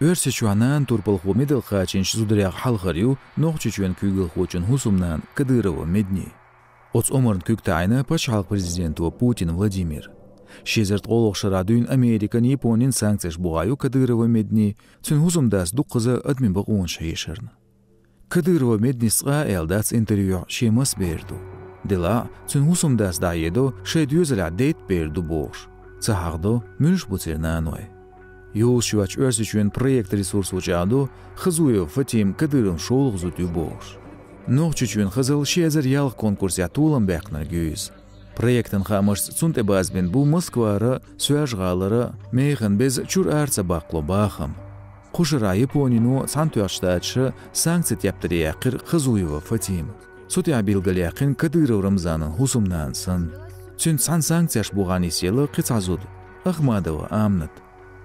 Örseçuanan turpalxu medel xaçin şudraq halxariu noqçuçun kügül xoçun husumnan Kadyrova medni. Ots omorn küktayna paçhalq prezidentu Putin Vladimir. Şezert oloqşaradyn Amerikan Yaponin sanksiyaş buğayu Kadyrova medni çün husumdas duqıza admin baqon şeşern. Kadyrova mednisqa eldas intervyu şemas berdu. Dela çün husumdas dayedo şedyüzela date berdu boş. Çahaqdo mülş butsernanoy. Yolşuvaç örseçuen proyekt resurs uçadu Xazuyev Fatim Kadyrov şoluq zutu boş. Noqçuçun Xazal şezer yalq konkursiyatulan beqnar güyüz. Proyektin xamış sunte bazben bu Moskvara söğaşğalara meyxin bez çur arsa baqlo baxım. Quşara Yaponinu santuyaştaçı sanksiyat yaptırıyaqir Xazuyeva Fatim. Sutya bilgiliyaqin Kadyrov Ramzanın husumnansın. Çün sanksiyaş buğan isyeli qitsazud. Ahmadova amnat.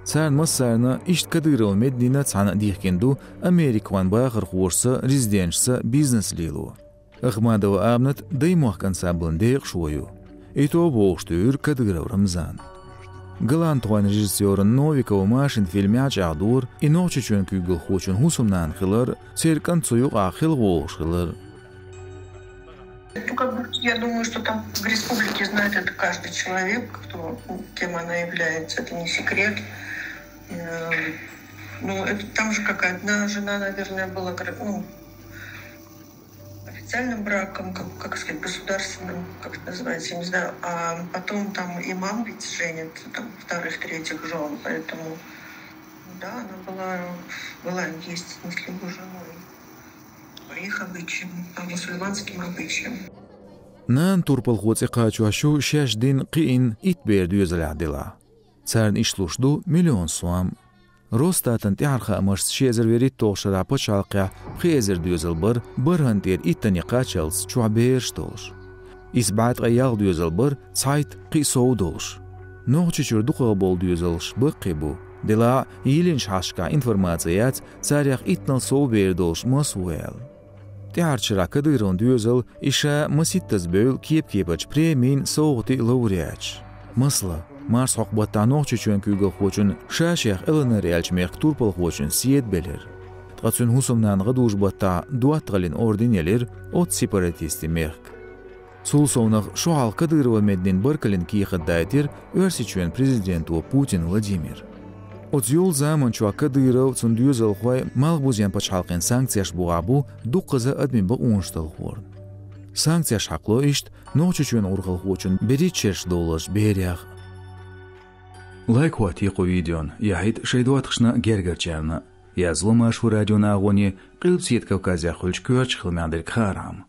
Sarn masarna işt Kadyrov mednina tsana dihkendu Amerikan baxır xorsa rezidentsa biznes lilu. Ahmadova amnat daymoq kansablın deyq şoyu. Eto boğuştuyur Kadyrov Ramzan. Galantoğan rejissörün Novikov maşin filmi açadur, inoqçuçun kügül xoçun husumnan xılar, serkan tsuyuq axil boğuşılır. Я думаю, что там в республике знает это каждый человек, кем она является, это не секрет. Ну, это там же как одна жена, наверное, была официальным браком, как сказать, государственным, как это называется, я не знаю. А потом там имам ведь женит там, вторых, третьих жен, поэтому, да, она была есть муслимой женой. По их обычаям, по мусульманским обычаям. Nan turpalxots iqaçuaşu şaşdin qiin itberdu yüzelahdila. Sarn işluşdu milyon suam. Rostatın tiarxa amars şezer verit toğşara paçalqya xezer düzelbar barhanter itani qaçals çuaberştoş. İsbat qayaq düzelbar sayt qisodoş. Noqçuçur duqa bol düzelş baqqibu. Dela yilin şaşqa informatsiyat sariyaq itnal soberdoş masuel. Tiarçıra Kadyrov düzel işe masittas böl kep-kepaç premin soğuti laureaç. Masla Mars hoqbattan noqçuçun kügül xoçun şaşex eliner elçmeq turpal xoçun siyet belir. Tqaçun husumnan qadujbatta duatqalin ordineler ot separatisti meq. Sulsovnaq şoal Kadyrova mednin barkalin kiqaddaytir örsiçuen prezidentu Putin Vladimir. От yol zaman çua Kadyrov çun düzel xoy malbuzyan paçhalqin sanksiyaş buğabu duqqaza admin baqonştal xorn. Sanksiyaş haqlo işt noqçuçun urqal xoçun beri çerş dolaş beriyaq. Лайк ватиқу видеон, яхит шейдуатқшна гергарчарна. Язлу машху радиона агони, қилбсиет Кавказя хулч кёрч хилмяндир кхарам.